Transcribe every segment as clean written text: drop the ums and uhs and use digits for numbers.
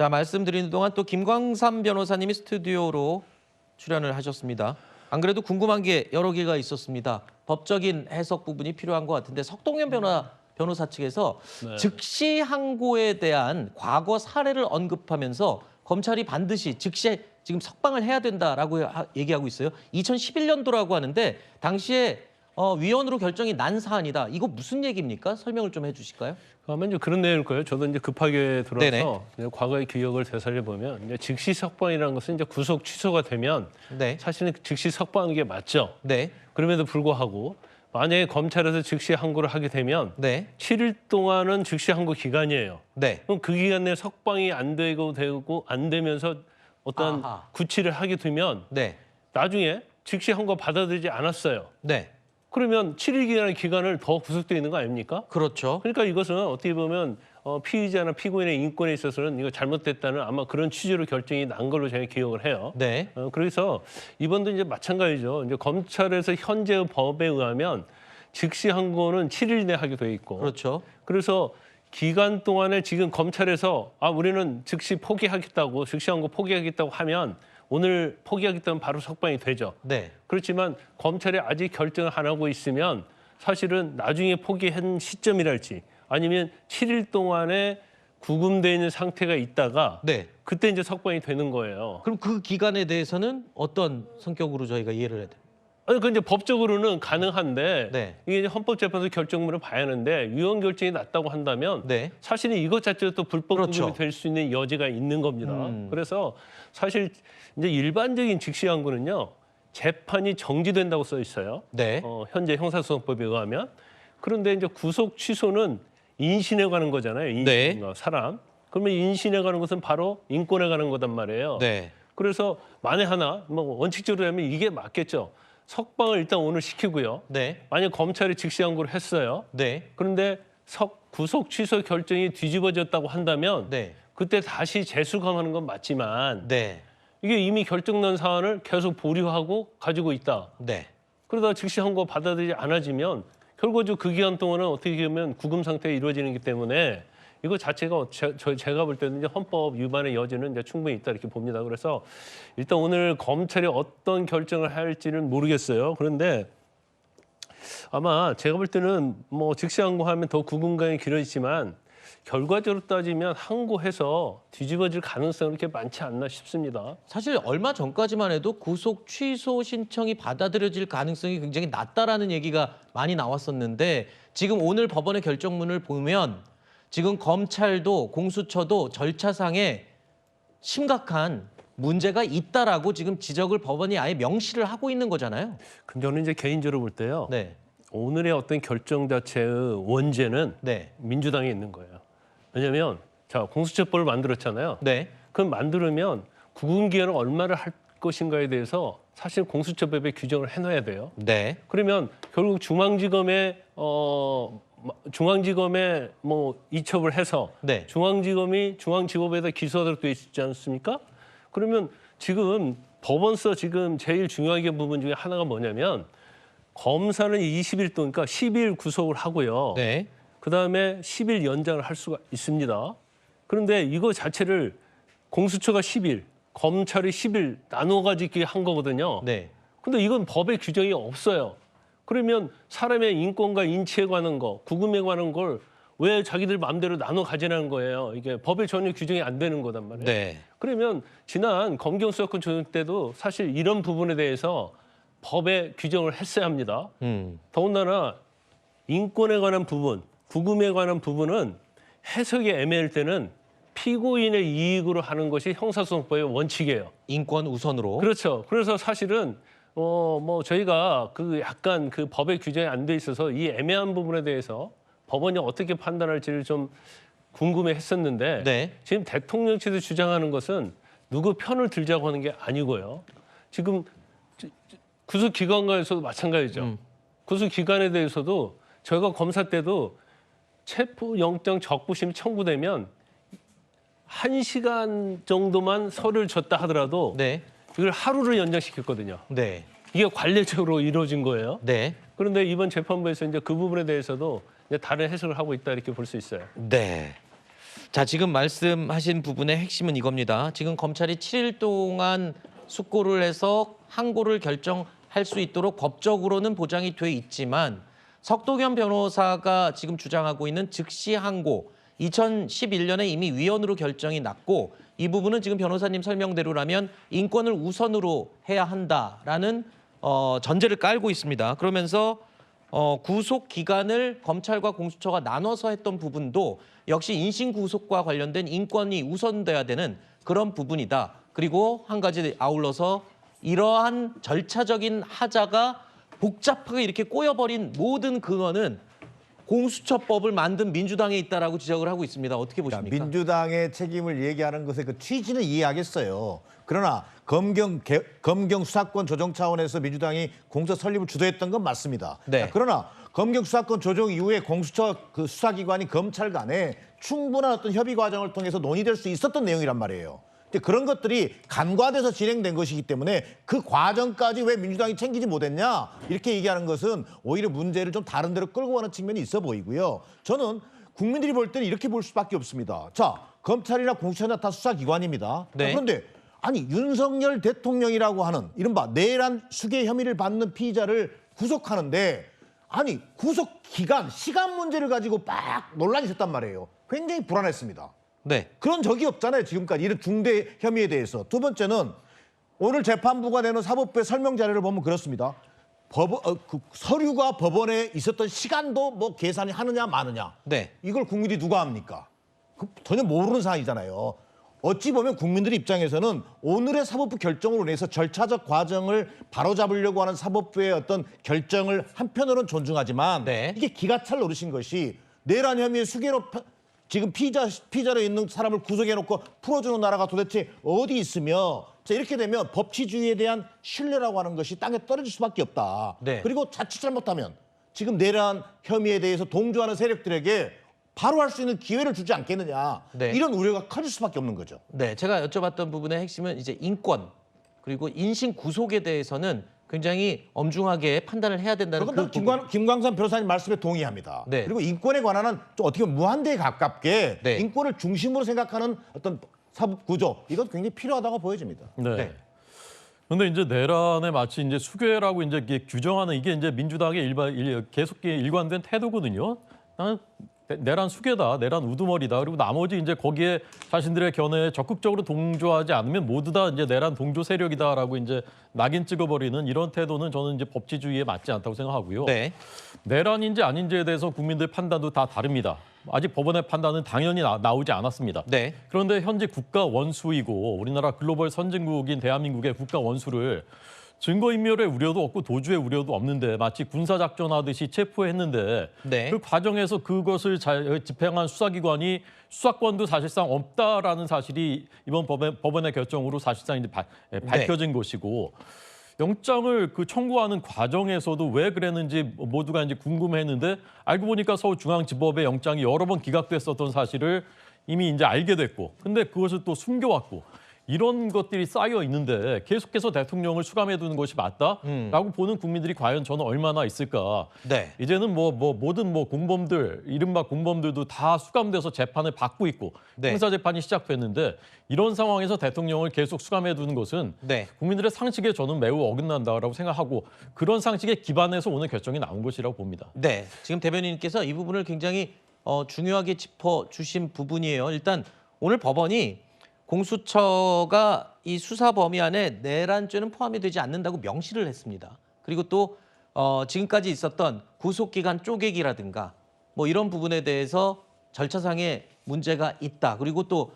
자, 말씀드리는 동안 또 김광삼 변호사님이 스튜디오로 출연을 하셨습니다. 안 그래도 궁금한 게 여러 개가 있었습니다. 법적인 해석 부분이 필요한 것 같은데 석동현 변호사 측에서 네. 즉시 항고에 대한 과거 사례를 언급하면서 검찰이 반드시 즉시 지금 석방을 해야 된다라고 얘기하고 있어요. 2011년도라고 하는데 당시에 위원으로 결정이 난 사안이다. 이거 무슨 얘기입니까? 설명을 좀 해주실까요? 아마 이제 그런 내용일 거예요. 저도 이제 급하게 들어서 네네. 이제 과거의 기억을 되살려 보면 이제 즉시 석방이라는 것은 이제 구속 취소가 되면 네. 사실은 즉시 석방하는 게 맞죠. 네. 그럼에도 불구하고 만약에 검찰에서 즉시 항고를 하게 되면 네. 7일 동안은 즉시 항고 기간이에요. 네. 그럼 그 기간 내에 석방이 안 되고 안 되면서 어떤 아하. 구치를 하게 되면 네. 나중에 즉시 항고 받아들이지 않았어요. 네. 그러면 7일 기간의 기간을 더 구속되어 있는 거 아닙니까? 그렇죠. 그러니까 이것은 어떻게 보면 피의자나 피고인의 인권에 있어서는 이거 잘못됐다는 아마 그런 취지로 결정이 난 걸로 제가 기억을 해요. 네. 그래서 이번도 이제 마찬가지죠. 이제 검찰에서 현재의 법에 의하면 즉시 항고는 7일 내에 하게 돼 있고. 그렇죠. 그래서 기간 동안에 지금 검찰에서 우리는 즉시 포기하겠다고 즉시 항고 포기하겠다고 하면 오늘 포기하겠다면 바로 석방이 되죠. 네. 그렇지만 검찰이 아직 결정을 안 하고 있으면 사실은 나중에 포기한 시점이랄지 아니면 7일 동안에 구금되어 있는 상태가 있다가 네. 그때 이제 석방이 되는 거예요. 그럼 그 기간에 대해서는 어떤 성격으로 저희가 이해를 해야 돼요? 아니, 그 이제 법적으로는 가능한데 네. 이게 이제 헌법재판소 결정문을 봐야 하는데 유언 결정이 났다고 한다면 네. 사실은 이것 자체도 또 불법 구금이 그렇죠. 될 수 있는 여지가 있는 겁니다. 그래서 사실 이제 일반적인 즉시 항고는요 재판이 정지된다고 써 있어요. 네. 현재 형사소송법에 의하면. 그런데 이제 구속 취소는 인신에 관한 거잖아요. 인신, 네. 사람. 그러면 인신에 관한 것은 바로 인권에 관한 거단 말이에요. 네. 그래서 만에 하나 뭐 원칙적으로 하면 이게 맞겠죠. 석방을 일단 오늘 시키고요. 네. 만약 검찰이 즉시 항고를 했어요. 네. 그런데 구속 취소 결정이 뒤집어졌다고 한다면 네. 그때 다시 재수감하는 건 맞지만 네. 이게 이미 결정난 사안을 계속 보류하고 가지고 있다. 네. 그러다 즉시 항고 받아들이지 않아지면 결과적으로 그 기간 동안은 어떻게 보면 구금 상태가 이루어지는 기 때문에 이거 자체가 제가 볼 때는 이제 헌법 위반의 여지는 이제 충분히 있다 이렇게 봅니다. 그래서 일단 오늘 검찰이 어떤 결정을 할지는 모르겠어요. 그런데 아마 제가 볼 때는 뭐 즉시 항고하면 더 구금간이 길어지지만 결과적으로 따지면 항고해서 뒤집어질 가능성은 그렇게 많지 않나 싶습니다. 사실 얼마 전까지만 해도 구속 취소 신청이 받아들여질 가능성이 굉장히 낮다라는 얘기가 많이 나왔었는데 지금 오늘 법원의 결정문을 보면 지금 검찰도 공수처도 절차상에 심각한 문제가 있다라고 지금 지적을 법원이 아예 명시를 하고 있는 거잖아요. 근데 저는 이제 개인적으로 볼 때요. 네. 오늘의 어떤 결정 자체의 원죄는 네. 민주당에 있는 거예요. 왜냐하면 자 공수처법을 만들었잖아요. 네. 그럼 만들면 구금 기한을 얼마를 할 것인가에 대해서 사실 공수처법에 규정을 해놔야 돼요. 네. 그러면 결국 중앙지검에 뭐 이첩을 해서 네. 중앙지검이 중앙지법에다 기소하도록 돼 있지 않습니까? 그러면 지금 법원서 지금 제일 중요하게 부분 중에 하나가 뭐냐면 검사는 20일 동안 그러니까 10일 구속을 하고요. 네. 그다음에 10일 연장을 할 수가 있습니다. 그런데 이거 자체를 공수처가 10일, 검찰이 10일 나눠 가지기 한 거거든요. 네. 근데 이건 법에 규정이 없어요. 그러면 사람의 인권과 인치에 관한 거, 구금에 관한 걸 왜 자기들 마음대로 나눠 가지라는 거예요. 이게 법에 전혀 규정이 안 되는 거단 말이에요. 네. 그러면 지난 검경수사권 조정 때도 사실 이런 부분에 대해서 법에 규정을 했어야 합니다. 더군다나 인권에 관한 부분, 구금에 관한 부분은 해석이 애매할 때는 피고인의 이익으로 하는 것이 형사소송법의 원칙이에요. 인권 우선으로. 그렇죠. 그래서 사실은 뭐 저희가 그 약간 그 법의 규정이 안 돼 있어서 이 애매한 부분에 대해서 법원이 어떻게 판단할지를 좀 궁금해했었는데 네. 지금 대통령실에서 주장하는 것은 누구 편을 들자고 하는 게 아니고요. 지금 구속기관에서도 마찬가지죠. 구속기관에 대해서도 저희가 검사 때도 체포영장 적부심 청구되면 1시간 정도만 서류를 줬다 하더라도 네. 이걸 하루를 연장시켰거든요. 네. 이게 관례적으로 이루어진 거예요. 네. 그런데 이번 재판부에서 이제 그 부분에 대해서도 이제 다른 해석을 하고 있다 이렇게 볼 수 있어요. 네. 자, 지금 말씀하신 부분의 핵심은 이겁니다. 지금 검찰이 7일 동안 숙고를 해서 항고를 결정할 수 있도록 법적으로는 보장이 돼 있지만 석도겸 변호사가 지금 주장하고 있는 즉시 항고 2011년에 이미 위헌으로 결정이 났고 이 부분은 지금 변호사님 설명대로라면 인권을 우선으로 해야 한다라는 전제를 깔고 있습니다. 그러면서 구속 기간을 검찰과 공수처가 나눠서 했던 부분도 역시 인신 구속과 관련된 인권이 우선돼야 되는 그런 부분이다. 그리고 한 가지 아울러서 이러한 절차적인 하자가 복잡하게 이렇게 꼬여버린 모든 근원은 공수처법을 만든 민주당에 있다라고 지적을 하고 있습니다. 어떻게 보십니까? 민주당의 책임을 얘기하는 것의 그 취지는 이해하겠어요. 그러나 검경 수사권 조정 차원에서 민주당이 공수처 설립을 주도했던 건 맞습니다. 네. 그러나 검경 수사권 조정 이후에 공수처 그 수사기관이 검찰 간에 충분한 어떤 협의 과정을 통해서 논의될 수 있었던 내용이란 말이에요. 근데 그런 것들이 간과돼서 진행된 것이기 때문에 그 과정까지 왜 민주당이 챙기지 못했냐 이렇게 얘기하는 것은 오히려 문제를 좀 다른 데로 끌고 가는 측면이 있어 보이고요. 저는 국민들이 볼 때는 이렇게 볼 수밖에 없습니다. 자, 검찰이나 공수처나 다 수사기관입니다. 네. 그런데 아니 윤석열 대통령이라고 하는 이른바 내란 수괴 혐의를 받는 피의자를 구속하는데 아니 구속 기간, 시간 문제를 가지고 막 논란이 있었단 말이에요. 굉장히 불안했습니다. 네. 그런 적이 없잖아요, 지금까지. 이런 중대 혐의에 대해서. 두 번째는 오늘 재판부가 내는 사법부의 설명 자료를 보면 그렇습니다. 그 서류가 법원에 있었던 시간도 뭐 계산이 하느냐 마느냐. 네. 이걸 국민들이 누가 합니까? 전혀 모르는 상황이잖아요. 어찌 보면 국민들 입장에서는 오늘의 사법부 결정으로 인해서 절차적 과정을 바로잡으려고 하는 사법부의 어떤 결정을 한편으로는 존중하지만 네. 이게 기가차를 노리신 것이 내란 혐의의 수괴로 지금 피의자로 있는 사람을 구속해놓고 풀어주는 나라가 도대체 어디 있으며 자 이렇게 되면 법치주의에 대한 신뢰라고 하는 것이 땅에 떨어질 수밖에 없다. 네. 그리고 자칫 잘못하면 지금 내란 혐의에 대해서 동조하는 세력들에게 바로 할 수 있는 기회를 주지 않겠느냐. 네. 이런 우려가 커질 수밖에 없는 거죠. 네, 제가 여쭤봤던 부분의 핵심은 이제 인권 그리고 인신 구속에 대해서는 굉장히 엄중하게 판단을 해야 된다는 그건 그 김광삼 변호사님 말씀에 동의합니다. 네. 그리고 인권에 관한은 좀 어떻게 보면 무한대에 가깝게 네. 인권을 중심으로 생각하는 어떤 사법 구조 이건 굉장히 필요하다고 보여집니다. 네. 네. 근데 이제 내란에 마치 이제 수괴라고 이제 이게 규정하는 이게 이제 민주당의 계속 일관된 태도거든요. 나는 내란 수괴다, 내란 우두머리다. 그리고 나머지 이제 거기에 자신들의 견해에 적극적으로 동조하지 않으면 모두 다 이제 내란 동조 세력이다라고 이제 낙인 찍어버리는 이런 태도는 저는 이제 법치주의에 맞지 않다고 생각하고요. 네. 내란인지 아닌지에 대해서 국민들 판단도 다 다릅니다. 아직 법원의 판단은 당연히 나오지 않았습니다. 네. 그런데 현재 국가 원수이고 우리나라 글로벌 선진국인 대한민국의 국가 원수를 증거인멸의 우려도 없고 도주의 우려도 없는데 마치 군사작전하듯이 체포했는데 네. 그 과정에서 그것을 집행한 수사기관이 수사권도 사실상 없다라는 사실이 이번 법원의 결정으로 사실상 이제 밝혀진 것이고 영장을 그 청구하는 과정에서도 왜 그랬는지 모두가 이제 궁금했는데 알고 보니까 서울중앙지법의 영장이 여러 번 기각됐었던 사실을 이미 이제 알게 됐고 근데 그것을 또 숨겨왔고 이런 것들이 쌓여 있는데 계속해서 대통령을 수감해 두는 것이 맞다라고 보는 국민들이 과연 저는 얼마나 있을까. 네. 이제는 모든 공범들, 이른바 공범들도 다 수감돼서 재판을 받고 있고 네. 형사 재판이 시작됐는데 이런 상황에서 대통령을 계속 수감해 두는 것은 네. 국민들의 상식에 저는 매우 어긋난다라고 생각하고 그런 상식에 기반해서 오늘 결정이 나온 것이라고 봅니다. 네. 지금 대변인께서 이 부분을 굉장히 중요하게 짚어주신 부분이에요. 일단 오늘 법원이 공수처가 이 수사 범위 안에 내란죄는 포함이 되지 않는다고 명시를 했습니다. 그리고 또 지금까지 있었던 구속기간 쪼개기라든가 뭐 이런 부분에 대해서 절차상의 문제가 있다. 그리고 또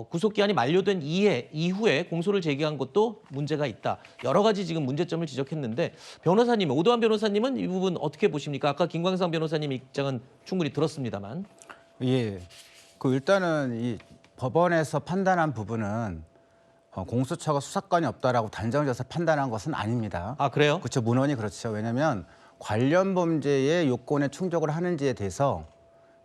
구속기한이 만료된 이후에 공소를 제기한 것도 문제가 있다. 여러 가지 지금 문제점을 지적했는데 변호사님, 오도환 변호사님은 이 부분 어떻게 보십니까? 아까 김광삼 변호사님 입장은 충분히 들었습니다만. 예, 일단은 이 법원에서 판단한 부분은 공수처가 수사권이 없다라고 단정지어서 판단한 것은 아닙니다. 아, 그래요? 그렇죠. 문헌이 그렇죠. 왜냐하면 관련 범죄의 요건에 충족을 하는지에 대해서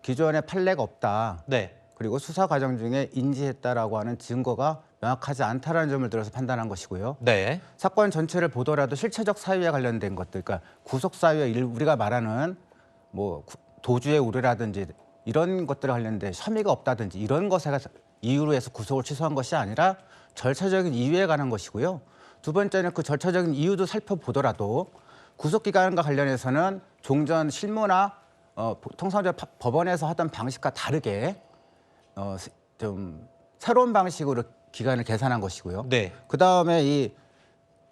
기존에 판례가 없다. 네. 그리고 수사 과정 중에 인지했다라고 하는 증거가 명확하지 않다라는 점을 들어서 판단한 것이고요. 네. 사건 전체를 보더라도 실체적 사유에 관련된 것들, 그러니까 구속 사유에 우리가 말하는 뭐 도주의 우려라든지 이런 것들에 관련된 혐의가 없다든지 이런 것에 이유로 해서 구속을 취소한 것이 아니라 절차적인 이유에 관한 것이고요. 두 번째는 그 절차적인 이유도 살펴보더라도 구속 기간과 관련해서는 종전 실무나 통상적으로 법원에서 하던 방식과 다르게 좀 새로운 방식으로 기간을 계산한 것이고요. 네. 그다음에 이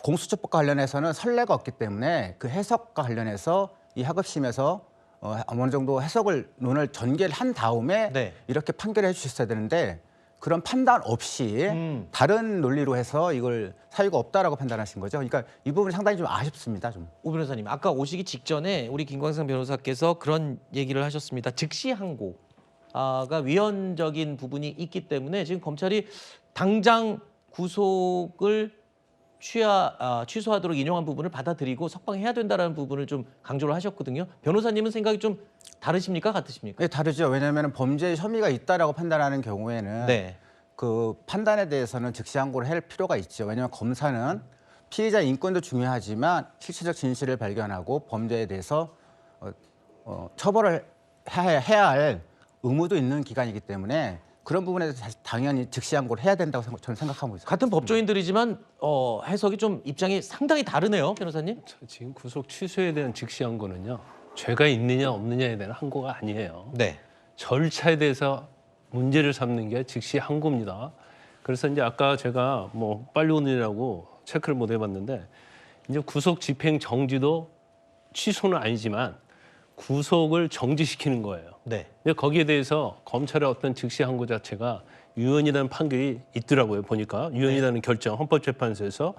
공수처법과 관련해서는 선례가 없기 때문에 그 해석과 관련해서 이 하급심에서 어느 정도 해석을 전개를 한 다음에 네. 이렇게 판결해 주셨어야 되는데 그런 판단 없이 다른 논리로 해서 이걸 사유가 없다라고 판단하신 거죠. 그러니까 이 부분이 상당히 좀 아쉽습니다. 좀. 오 변호사님, 아까 오시기 직전에 우리 김광상 변호사께서 그런 얘기를 하셨습니다. 즉시 항고가 위헌적인 부분이 있기 때문에 지금 검찰이 당장 구속을 취소하도록 인용한 부분을 받아들이고 석방해야 된다라는 부분을 좀 강조를 하셨거든요. 변호사님은 생각이 좀 다르십니까? 같으십니까? 네, 다르죠. 왜냐하면 범죄 혐의가 있다라고 판단하는 경우에는 네. 그 판단에 대해서는 즉시 항고를 할 필요가 있죠. 왜냐하면 검사는 피해자 인권도 중요하지만 실체적 진실을 발견하고 범죄에 대해서 처벌을 해야 할 의무도 있는 기관이기 때문에 그런 부분에 대해서 당연히 즉시 항고를 해야 된다고 저는 생각하고 있습니다. 같은 법조인들이지만 해석이 좀 입장이 상당히 다르네요, 변호사님. 지금 구속 취소에 대한 즉시 항고는요. 죄가 있느냐 없느냐에 대한 항고가 아니에요. 네. 절차에 대해서 문제를 삼는 게 즉시 항고입니다. 그래서 이제 아까 제가 뭐 빨리 오느라고 체크를 못 해봤는데 이제 구속 집행 정지도 취소는 아니지만 구속을 정지시키는 거예요. 네. 근데 거기에 대해서 검찰의 어떤 즉시 항고 자체가 유언이라는 판결이 있더라고요. 보니까 유언이라는 결정 헌법재판소에서.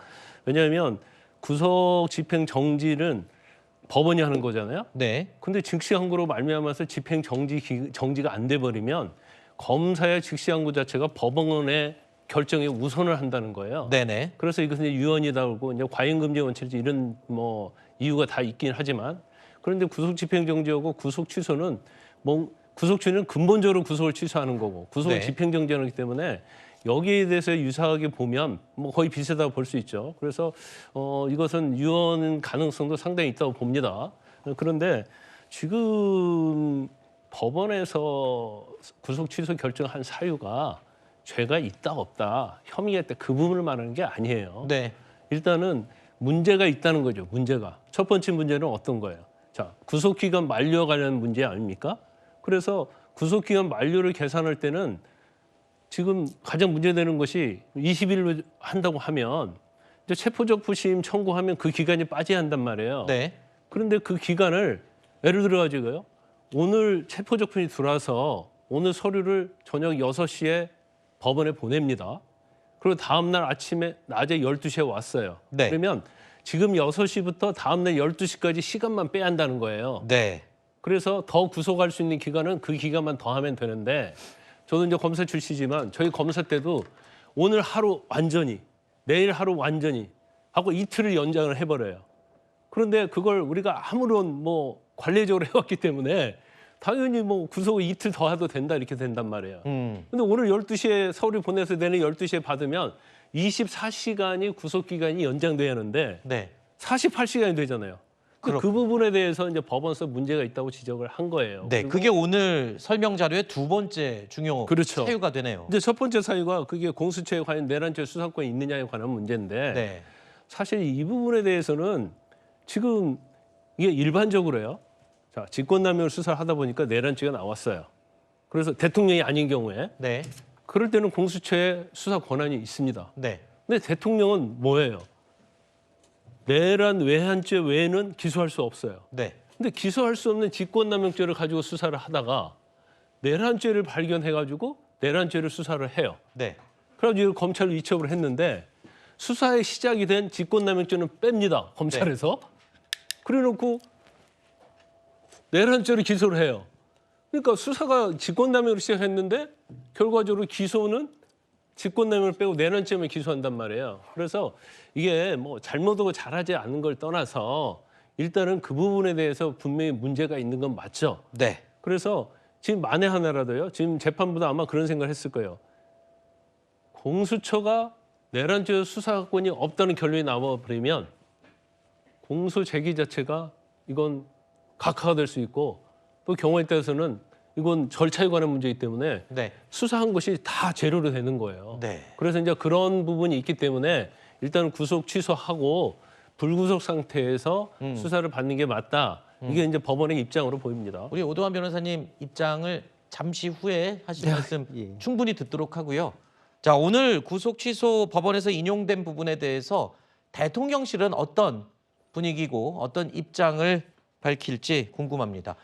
왜냐하면 구속 집행 정지는 법원이 하는 거잖아요. 네. 근데 즉시 항고로 말미암아서 집행 정지가 안 돼 버리면 검사의 즉시 항고 자체가 법원의 결정에 우선을 한다는 거예요. 네네. 그래서 이것은 유언이다 그러고 이제 과잉금지 원칙 이런 뭐 이유가 다 있긴 하지만 그런데 구속 집행 정지하고 구속 취소는 구속 취소는 근본적으로 구속을 취소하는 거고 구속을 네. 집행 정지하는 거기 때문에 여기에 대해서 유사하게 보면 뭐 거의 비슷하다고 볼 수 있죠. 그래서 이것은 유언 가능성도 상당히 있다고 봅니다. 그런데 지금 법원에서 구속 취소 결정한 사유가 죄가 있다 없다 혐의가 있다 그 부분을 말하는 게 아니에요. 네. 일단은 문제가 있다는 거죠. 문제가. 첫 번째 문제는 어떤 거예요? 자, 구속기간 만료와 관련 문제 아닙니까? 그래서 구속기간 만료를 계산할 때는 지금 가장 문제되는 것이 20일로 한다고 하면 이제 체포적 부심 청구하면 그 기간이 빠져야 한단 말이에요. 네. 그런데 그 기간을 예를 들어 가지고요. 오늘 체포적 부심이 들어와서 오늘 서류를 저녁 6시에 법원에 보냅니다. 그리고 다음 날 아침에 낮에 12시에 왔어요. 네. 그러면 지금 6시부터 다음 날 12시까지 시간만 빼야 한다는 거예요. 네. 그래서 더 구속할 수 있는 기간은 그 기간만 더 하면 되는데 저도 이제 검사 출신이지만 저희 검사 때도 오늘 하루 완전히 내일 하루 완전히 하고 이틀을 연장을 해버려요. 그런데 그걸 우리가 아무런 뭐 관례적으로 해왔기 때문에 당연히 뭐 구속을 이틀 더 해도 된다 이렇게 된단 말이에요. 근데 오늘 12시에 서류 보내서 내일 12시에 받으면 24시간이 구속 기간이 연장돼야 하는데 네. 48시간이 되잖아요. 그 부분에 대해서 이제 법원에서 문제가 있다고 지적을 한 거예요. 네. 그리고 그게 오늘 설명 자료의 두 번째 중요 그렇죠. 사유가 되네요. 이제 첫 번째 사유가 그게 공수처에 관한 내란죄 수사권이 있느냐에 관한 문제인데 네. 사실 이 부분에 대해서는 지금 이게 일반적으로요. 자, 직권남용을 수사를 하다 보니까 내란죄가 나왔어요. 그래서 대통령이 아닌 경우에 네. 그럴 때는 공수처에 수사 권한이 있습니다. 네. 근데 대통령은 뭐예요? 내란 외환죄 외에는 기소할 수 없어요. 네. 근데 기소할 수 없는 직권남용죄를 가지고 수사를 하다가 내란죄를 발견해가지고 내란죄를 수사를 해요. 네. 그래가지고 이걸 검찰로 이첩을 했는데 수사의 시작이 된 직권남용죄는 뺍니다. 검찰에서. 그래놓고 내란죄를 기소를 해요. 그러니까 수사가 직권남용으로 시작했는데 결과적으로 기소는 직권남용을 빼고 내란죄만 기소한단 말이에요. 그래서 이게 뭐 잘못하고 잘하지 않는 걸 떠나서 일단은 그 부분에 대해서 분명히 문제가 있는 건 맞죠. 네. 그래서 지금 만에 하나라도요. 지금 재판부도 아마 그런 생각을 했을 거예요. 공수처가 내란죄 수사권이 없다는 결론이 나와버리면 공소 제기 자체가 이건 각하가 될 수 있고 또 경우에 따라서는 이건 절차에 관한 문제이기 때문에 네. 수사한 것이 다 재료로 되는 거예요. 네. 그래서 이제 그런 부분이 있기 때문에 일단 구속 취소하고 불구속 상태에서 수사를 받는 게 맞다. 이게 이제 법원의 입장으로 보입니다. 우리 오도환 변호사님 입장을 잠시 후에 하실 말씀 예. 충분히 듣도록 하고요. 자, 오늘 구속 취소 법원에서 인용된 부분에 대해서 대통령실은 어떤 분위기고 어떤 입장을 밝힐지 궁금합니다.